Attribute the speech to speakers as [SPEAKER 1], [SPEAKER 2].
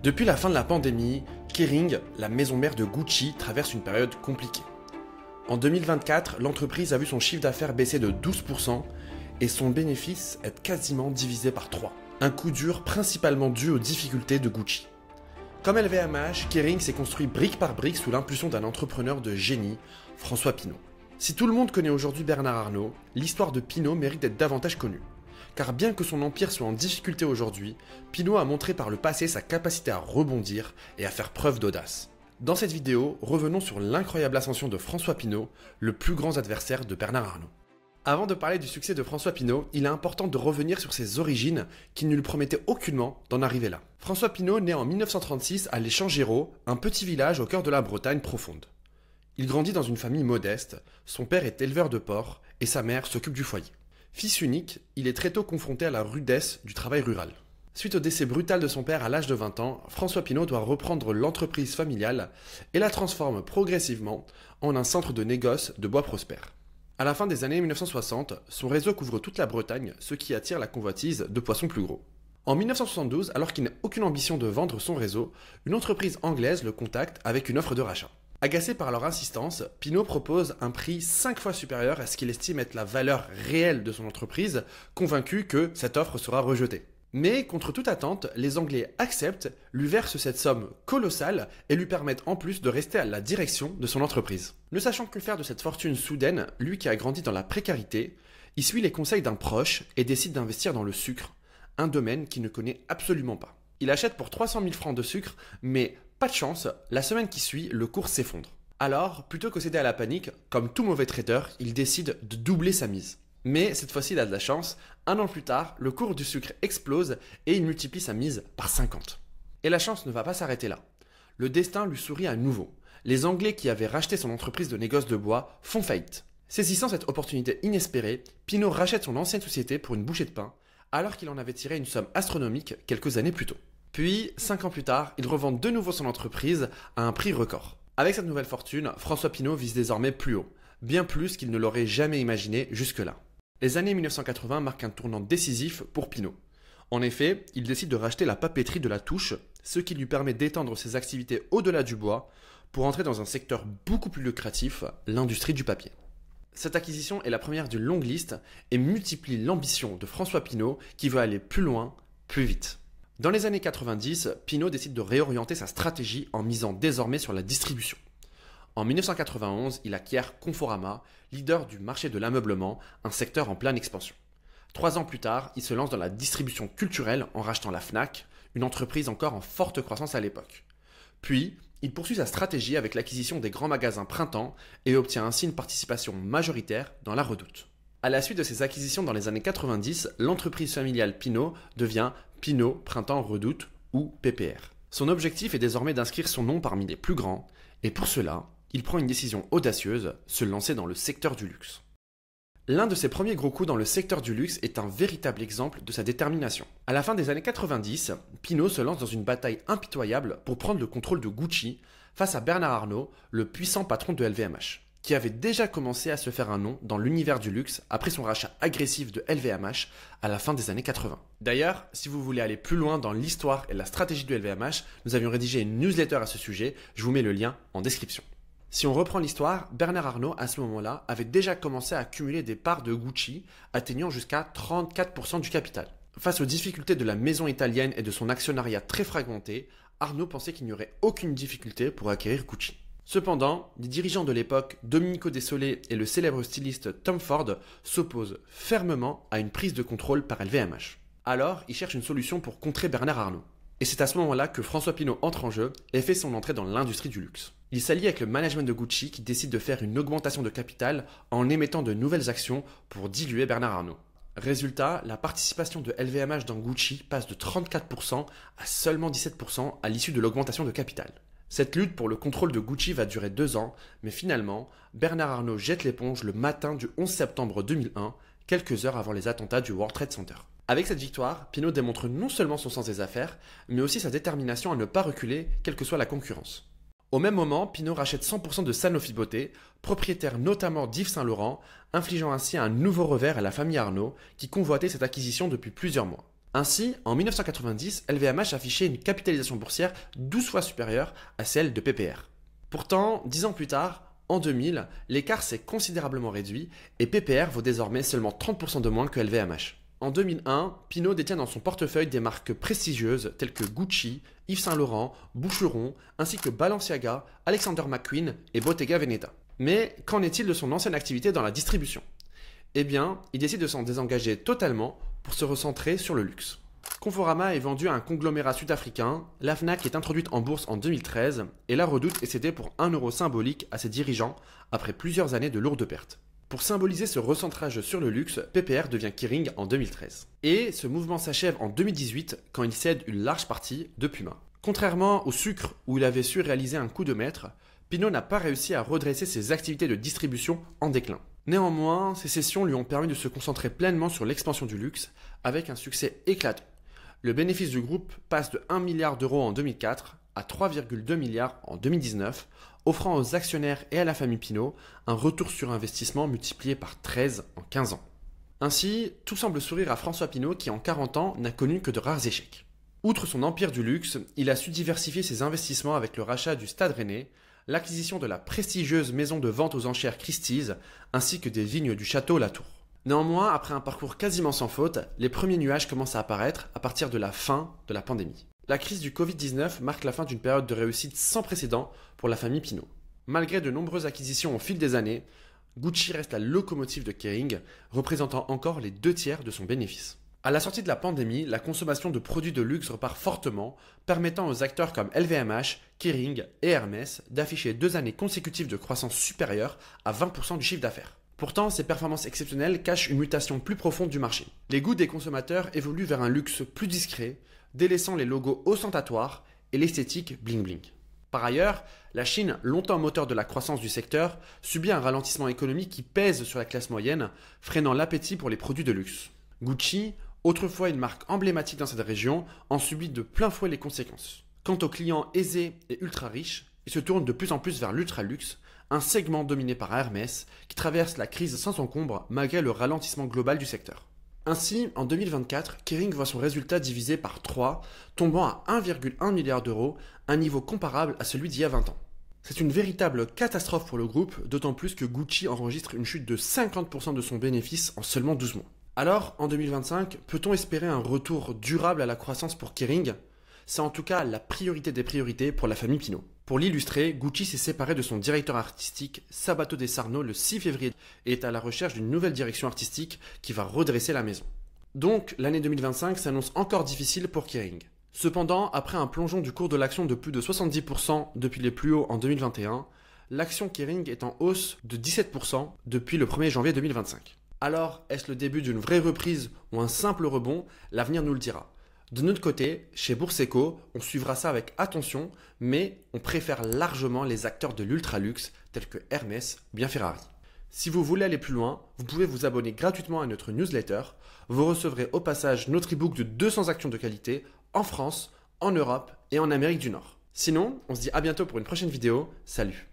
[SPEAKER 1] Depuis la fin de la pandémie, Kering, la maison mère de Gucci, traverse une période compliquée. En 2024, l'entreprise a vu son chiffre d'affaires baisser de 12% et son bénéfice être quasiment divisé par 3. Un coup dur principalement dû aux difficultés de Gucci. Comme LVMH, Kering s'est construit brique par brique sous l'impulsion d'un entrepreneur de génie, François Pinault. Si tout le monde connaît aujourd'hui Bernard Arnault, l'histoire de Pinault mérite d'être davantage connue. Car bien que son empire soit en difficulté aujourd'hui, Pinault a montré par le passé sa capacité à rebondir et à faire preuve d'audace. Dans cette vidéo, revenons sur l'incroyable ascension de François Pinault, le plus grand adversaire de Bernard Arnault. Avant de parler du succès de François Pinault, il est important de revenir sur ses origines qui ne lui promettaient aucunement d'en arriver là. François Pinault naît en 1936 à Les Champs-Géraud, un petit village au cœur de la Bretagne profonde. Il grandit dans une famille modeste, son père est éleveur de porcs et sa mère s'occupe du foyer. Fils unique, il est très tôt confronté à la rudesse du travail rural. Suite au décès brutal de son père à l'âge de 20 ans, François Pinault doit reprendre l'entreprise familiale et la transforme progressivement en un centre de négoce de bois prospère. À la fin des années 1960, son réseau couvre toute la Bretagne, ce qui attire la convoitise de poissons plus gros. En 1972, alors qu'il n'a aucune ambition de vendre son réseau, une entreprise anglaise le contacte avec une offre de rachat. Agacé par leur insistance, Pinault propose un prix 5 fois supérieur à ce qu'il estime être la valeur réelle de son entreprise, convaincu que cette offre sera rejetée. Mais contre toute attente, les Anglais acceptent, lui versent cette somme colossale et lui permettent en plus de rester à la direction de son entreprise. Ne sachant que faire de cette fortune soudaine, lui qui a grandi dans la précarité, il suit les conseils d'un proche et décide d'investir dans le sucre, un domaine qu'il ne connaît absolument pas. Il achète pour 300 000 francs de sucre, mais pas de chance, la semaine qui suit, le cours s'effondre. Alors, plutôt que céder à la panique, comme tout mauvais trader, il décide de doubler sa mise. Mais cette fois-ci, il a de la chance. Un an plus tard, le cours du sucre explose et il multiplie sa mise par 50. Et la chance ne va pas s'arrêter là. Le destin lui sourit à nouveau. Les Anglais qui avaient racheté son entreprise de négoce de bois font faillite. Saisissant cette opportunité inespérée, Pinault rachète son ancienne société pour une bouchée de pain, alors qu'il en avait tiré une somme astronomique quelques années plus tôt. Puis, 5 ans plus tard, il revend de nouveau son entreprise à un prix record. Avec cette nouvelle fortune, François Pinault vise désormais plus haut, bien plus qu'il ne l'aurait jamais imaginé jusque-là. Les années 1980 marquent un tournant décisif pour Pinault. En effet, il décide de racheter la papeterie de La Touche, ce qui lui permet d'étendre ses activités au-delà du bois pour entrer dans un secteur beaucoup plus lucratif, l'industrie du papier. Cette acquisition est la première d'une longue liste et multiplie l'ambition de François Pinault qui veut aller plus loin, plus vite. Dans les années 90, Pinault décide de réorienter sa stratégie en misant désormais sur la distribution. En 1991, il acquiert Conforama, leader du marché de l'ameublement, un secteur en pleine expansion. 3 ans plus tard, il se lance dans la distribution culturelle en rachetant la Fnac, une entreprise encore en forte croissance à l'époque. Puis, il poursuit sa stratégie avec l'acquisition des grands magasins Printemps et obtient ainsi une participation majoritaire dans la Redoute. À la suite de ces acquisitions dans les années 90, l'entreprise familiale Pinault devient Pinault Printemps Redoute ou PPR. Son objectif est désormais d'inscrire son nom parmi les plus grands et pour cela, il prend une décision audacieuse, se lancer dans le secteur du luxe. L'un de ses premiers gros coups dans le secteur du luxe est un véritable exemple de sa détermination. À la fin des années 90, Pinault se lance dans une bataille impitoyable pour prendre le contrôle de Gucci face à Bernard Arnault, le puissant patron de LVMH, qui avait déjà commencé à se faire un nom dans l'univers du luxe après son rachat agressif de LVMH à la fin des années 80. D'ailleurs, si vous voulez aller plus loin dans l'histoire et la stratégie de LVMH, nous avions rédigé une newsletter à ce sujet, je vous mets le lien en description. Si on reprend l'histoire, Bernard Arnault, à ce moment-là, avait déjà commencé à accumuler des parts de Gucci, atteignant jusqu'à 34% du capital. Face aux difficultés de la maison italienne et de son actionnariat très fragmenté, Arnault pensait qu'il n'y aurait aucune difficulté pour acquérir Gucci. Cependant, les dirigeants de l'époque, Domenico Desolé et le célèbre styliste Tom Ford, s'opposent fermement à une prise de contrôle par LVMH. Alors, ils cherchent une solution pour contrer Bernard Arnault. Et c'est à ce moment-là que François Pinault entre en jeu et fait son entrée dans l'industrie du luxe. Il s'allie avec le management de Gucci qui décide de faire une augmentation de capital en émettant de nouvelles actions pour diluer Bernard Arnault. Résultat, la participation de LVMH dans Gucci passe de 34% à seulement 17% à l'issue de l'augmentation de capital. Cette lutte pour le contrôle de Gucci va durer 2 ans, mais finalement, Bernard Arnault jette l'éponge le matin du 11 septembre 2001, quelques heures avant les attentats du World Trade Center. Avec cette victoire, Pinault démontre non seulement son sens des affaires, mais aussi sa détermination à ne pas reculer, quelle que soit la concurrence. Au même moment, Pinault rachète 100% de Sanofi Beauté, propriétaire notamment d'Yves Saint Laurent, infligeant ainsi un nouveau revers à la famille Arnault, qui convoitait cette acquisition depuis plusieurs mois. Ainsi, en 1990, LVMH affichait une capitalisation boursière 12 fois supérieure à celle de PPR. Pourtant, 10 ans plus tard, en 2000, l'écart s'est considérablement réduit et PPR vaut désormais seulement 30% de moins que LVMH. En 2001, Pinault détient dans son portefeuille des marques prestigieuses telles que Gucci, Yves Saint Laurent, Boucheron, ainsi que Balenciaga, Alexander McQueen et Bottega Veneta. Mais qu'en est-il de son ancienne activité dans la distribution? Eh bien, il décide de s'en désengager totalement pour se recentrer sur le luxe. Conforama est vendu à un conglomérat sud-africain, la Fnac est introduite en bourse en 2013 et la Redoute est cédée pour 1 euro symbolique à ses dirigeants après plusieurs années de lourdes pertes. Pour symboliser ce recentrage sur le luxe, PPR devient Kering en 2013. Et ce mouvement s'achève en 2018 quand il cède une large partie de Puma. Contrairement au sucre où il avait su réaliser un coup de maître, Pinault n'a pas réussi à redresser ses activités de distribution en déclin. Néanmoins, ces cessions lui ont permis de se concentrer pleinement sur l'expansion du luxe avec un succès éclatant. Le bénéfice du groupe passe de 1 milliard d'euros en 2004 à 3,2 milliards en 2019, offrant aux actionnaires et à la famille Pinault un retour sur investissement multiplié par 13 en 15 ans. Ainsi, tout semble sourire à François Pinault qui en 40 ans n'a connu que de rares échecs. Outre son empire du luxe, il a su diversifier ses investissements avec le rachat du Stade Rennais, l'acquisition de la prestigieuse maison de vente aux enchères Christie's, ainsi que des vignes du château Latour. Néanmoins, après un parcours quasiment sans faute, les premiers nuages commencent à apparaître à partir de la fin de la pandémie. La crise du Covid-19 marque la fin d'une période de réussite sans précédent pour la famille Pinault. Malgré de nombreuses acquisitions au fil des années, Gucci reste la locomotive de Kering, représentant encore les 2/3 de son bénéfice. À la sortie de la pandémie, la consommation de produits de luxe repart fortement, permettant aux acteurs comme LVMH, Kering et Hermès d'afficher 2 années consécutives de croissance supérieure à 20% du chiffre d'affaires. Pourtant, ces performances exceptionnelles cachent une mutation plus profonde du marché. Les goûts des consommateurs évoluent vers un luxe plus discret, délaissant les logos ostentatoires et l'esthétique bling-bling. Par ailleurs, la Chine, longtemps moteur de la croissance du secteur, subit un ralentissement économique qui pèse sur la classe moyenne, freinant l'appétit pour les produits de luxe. Gucci, autrefois une marque emblématique dans cette région, en subit de plein fouet les conséquences. Quant aux clients aisés et ultra riches, ils se tournent de plus en plus vers l'ultra-luxe, un segment dominé par Hermès qui traverse la crise sans encombre malgré le ralentissement global du secteur. Ainsi, en 2024, Kering voit son résultat divisé par 3, tombant à 1,1 milliard d'euros, un niveau comparable à celui d'il y a 20 ans. C'est une véritable catastrophe pour le groupe, d'autant plus que Gucci enregistre une chute de 50% de son bénéfice en seulement 12 mois. Alors, en 2025, peut-on espérer un retour durable à la croissance pour Kering? C'est en tout cas la priorité des priorités pour la famille Pinault. Pour l'illustrer, Gucci s'est séparé de son directeur artistique Sabato De Sarno le 6 février et est à la recherche d'une nouvelle direction artistique qui va redresser la maison. Donc, l'année 2025 s'annonce encore difficile pour Kering. Cependant, après un plongeon du cours de l'action de plus de 70% depuis les plus hauts en 2021, l'action Kering est en hausse de 17% depuis le 1er janvier 2025. Alors, est-ce le début d'une vraie reprise ou un simple rebond? L'avenir nous le dira. De notre côté, chez Bourseco, on suivra ça avec attention, mais on préfère largement les acteurs de l'ultra-luxe tels que Hermès ou bien Ferrari. Si vous voulez aller plus loin, vous pouvez vous abonner gratuitement à notre newsletter. Vous recevrez au passage notre e-book de 200 actions de qualité en France, en Europe et en Amérique du Nord. Sinon, on se dit à bientôt pour une prochaine vidéo. Salut!